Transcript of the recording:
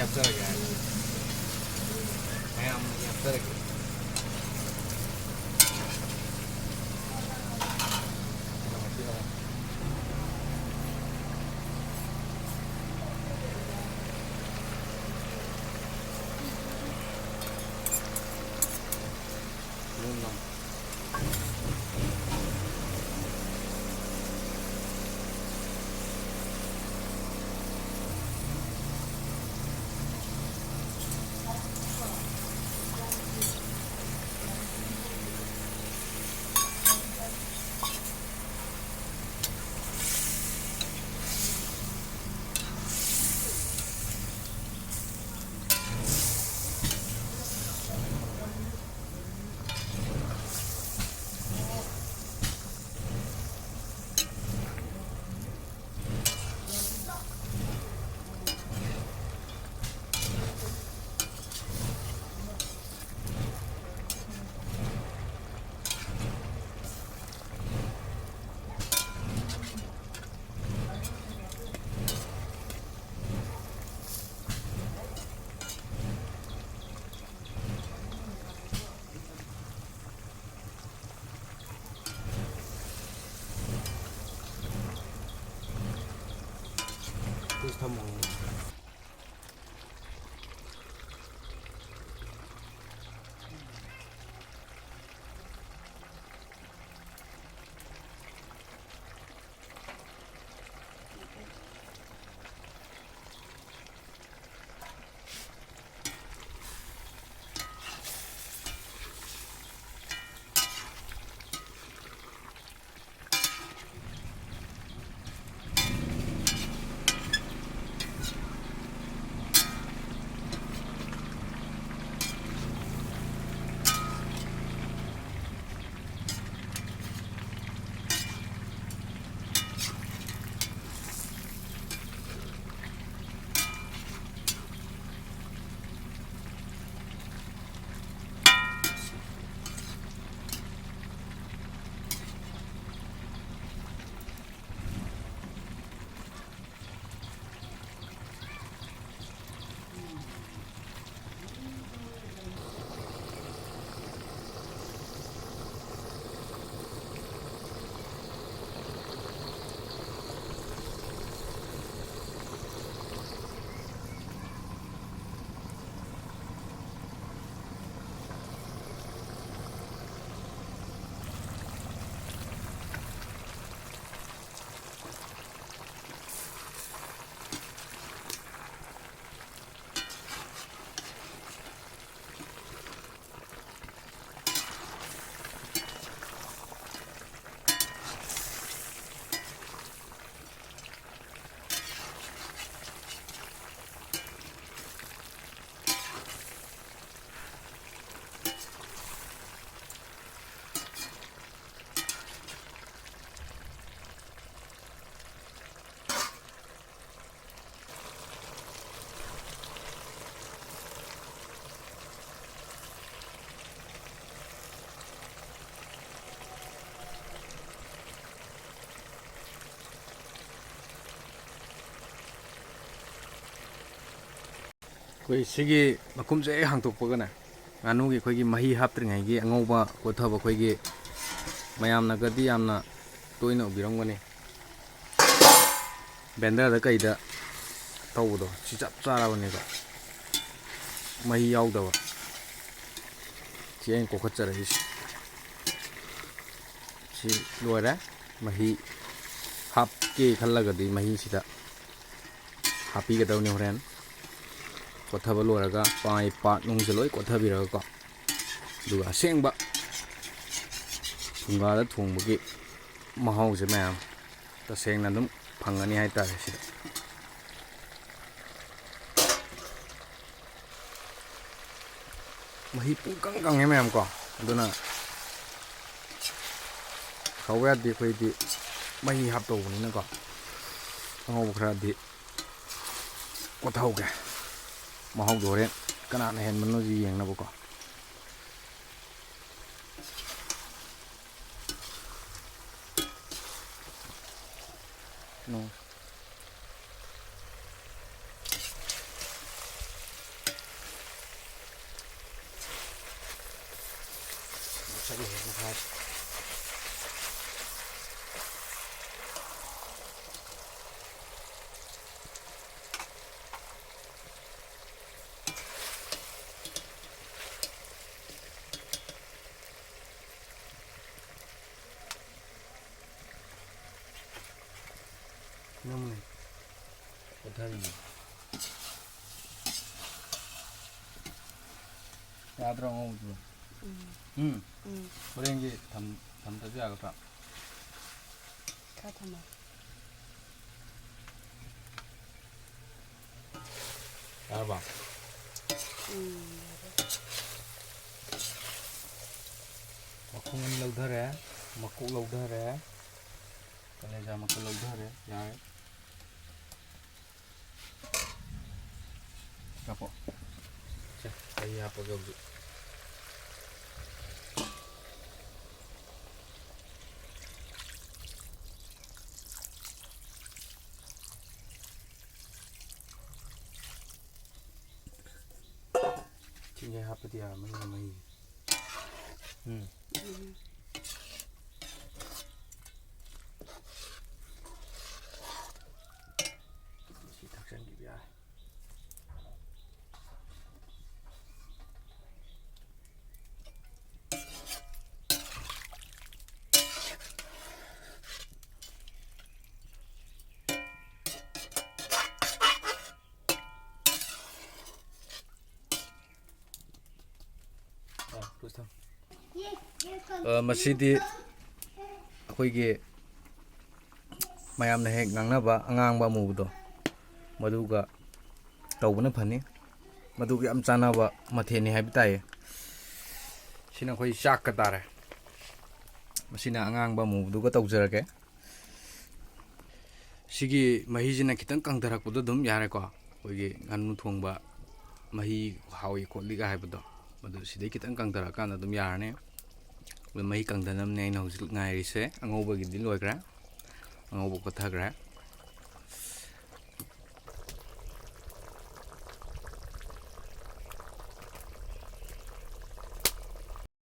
ꯍꯥꯞꯆꯔꯒꯦ ꯍꯥꯏꯅ ꯃꯌꯥꯝ ꯃꯍꯤ ꯍꯥꯞꯆꯔꯒꯦ Estamos ꯑꯩꯈꯣꯏ ꯁꯤꯒꯤ ꯃꯈꯨꯝꯁꯦ ꯍꯦꯛ ꯍꯥꯡꯇꯣꯛꯄꯒꯅꯦ ꯉꯥꯅꯨꯒꯤ ꯑꯩꯈꯣꯏꯒꯤ ꯃꯍꯤ ꯍꯥꯞꯇ꯭ꯔꯤꯉꯩꯒꯤ ꯑꯉꯧꯕ ꯀꯣꯊꯕ ꯑꯩꯈꯣꯏꯒꯤ ꯃꯌꯥꯝꯅꯒꯗꯤ ꯌꯥꯝꯅ ꯇꯣꯏꯅ ꯎꯕꯤꯔꯝꯒꯅꯤ ꯕꯦꯟꯗꯔꯗ ꯀꯩꯗ ꯇꯧꯕꯗꯣ ꯁꯤ ꯆꯞ ꯆꯥꯔꯕꯅꯦꯕ ꯃꯍꯤ ꯌꯥꯎꯗꯕ ꯁꯤ ꯑꯩꯅ ꯀꯣꯛꯈꯠꯆꯔꯛꯏꯁꯤ ꯁꯤ ꯂꯣꯏꯔꯦ ꯃꯍꯤ ꯍꯥꯞꯀꯦ ꯈꯜꯂꯒꯗꯤ ꯃꯍꯤꯁꯤꯗ ꯍꯥꯞꯄꯤꯒꯗꯕꯅꯤ ꯍꯣꯔꯦꯟ ꯀꯣꯊꯕ ꯂꯣꯏꯔꯒ ꯄꯥꯠ ꯅꯨꯡꯁꯦ ꯂꯣꯏ ꯀꯣꯊꯕꯤꯔꯒꯀꯣ ꯑꯗꯨꯒ ꯑꯁꯦꯡꯕ ꯐꯨꯡꯒꯥꯗ ꯊꯣꯡꯕꯒꯤ ꯃꯍꯥꯎꯁꯦ ꯃꯌꯥꯝ ꯇꯁꯦꯡꯅ ꯑꯗꯨꯝ ꯐꯪꯒꯅꯤ ꯍꯥꯏꯇꯥꯔꯦ ꯁꯤꯗ ꯃꯍꯤ ꯄꯨꯡꯀꯪ ꯀꯪꯉꯦ ꯃꯌꯥꯝ ꯀꯣ ꯑꯗꯨꯅ ꯁꯥꯎꯕ ꯌꯥꯗꯦ ꯑꯩꯈꯣꯏꯗꯤ ꯃꯍꯤ ꯍꯥꯞꯇꯧꯕꯅꯤꯅꯀꯣ ꯑꯉꯧꯕ ꯈꯔꯗꯤ ꯀꯣꯊꯍꯧꯒꯦ ꯃꯍꯥꯎꯗꯣ ꯍꯣꯔꯦꯟ ꯀꯅꯥꯅ ꯍꯦꯟꯕꯅꯣꯁꯤ ꯌꯦꯡꯅꯕꯀꯣ ꯀꯠꯂꯦ ꯃꯈꯥ 너무네. 못하는 야들아 오고 응. 그ren기 담다지 아가다. 가타마. 알바. ꯃꯈꯣꯡ ꯂꯧꯊꯔꯦ ꯃꯀꯣꯛ ꯂꯧꯊꯔꯦ ꯀꯂꯦꯖꯥ ꯃꯀꯣꯛ ꯂꯧꯊꯔꯦ ꯌꯥꯔꯦ ꯀꯥꯄꯣ ꯁꯦ ꯑꯩ ꯍꯥꯞꯄꯒ ꯍꯧꯖꯤꯛ ꯁꯤꯡꯒꯩ ꯍꯥꯞꯄꯗꯤ ꯌꯥꯔꯝꯃꯅꯤ ꯃꯍꯤ ꯁꯤ ꯊꯛꯆꯟꯈꯤꯕ ꯌꯥꯔꯦ ꯃꯁꯤꯗꯤ ꯑꯩꯈꯣꯏꯒꯤ ꯃꯌꯥꯝꯅ ꯍꯦꯛ ꯉꯥꯡꯅꯕ ꯑꯉꯥꯡꯕ ꯑꯃꯨꯕꯗꯣ ꯃꯗꯨꯒ ꯇꯧꯕꯅ ꯐꯅꯤ ꯃꯗꯨꯒ ꯌꯥꯝ ꯆꯥꯟꯅꯕ ꯃꯊꯦꯜꯅꯤ ꯍꯥꯏꯕ ꯇꯥꯏꯌꯦ ꯁꯤꯅ ꯑꯩꯈꯣꯏ ꯆꯥꯛꯀ ꯇꯥꯔꯦ ꯃꯁꯤꯅ ꯑꯉꯥꯡꯕ ꯑꯃꯨꯕꯗꯨꯒ ꯇꯧꯖꯔꯒꯦ ꯁꯤꯒꯤ ꯃꯍꯤꯁꯤꯅ ꯈꯤꯇꯪ ꯀꯪꯊꯔꯛꯄꯗꯣ ꯑꯗꯨꯝ ꯌꯥꯔꯦꯀꯣ ꯑꯩꯈꯣꯏꯒꯤ ꯉꯥꯅꯨ ꯊꯣꯡꯕ ꯃꯍꯤ ꯍꯥꯎꯏ ꯈꯣꯠꯂꯤꯒ ꯍꯥꯏꯕꯗꯣ ꯃꯗꯨ ꯁꯤꯗꯩ ꯈꯤꯇꯪ ꯀꯪꯊꯔꯛꯑꯀꯥꯟꯗ ꯑꯗꯨꯝ ꯌꯥꯔꯅꯤ ꯃꯍꯤ ꯀꯪꯊꯅꯕꯅꯦ ꯑꯩꯅ ꯍꯧꯖꯤꯛ ꯉꯥꯏꯔꯤꯁꯦ ꯑꯉꯧꯕꯒꯤꯗꯤ ꯂꯣꯏꯈ꯭ꯔꯦ ꯑꯉꯧꯕ ꯀꯣꯊꯈ꯭ꯔꯦ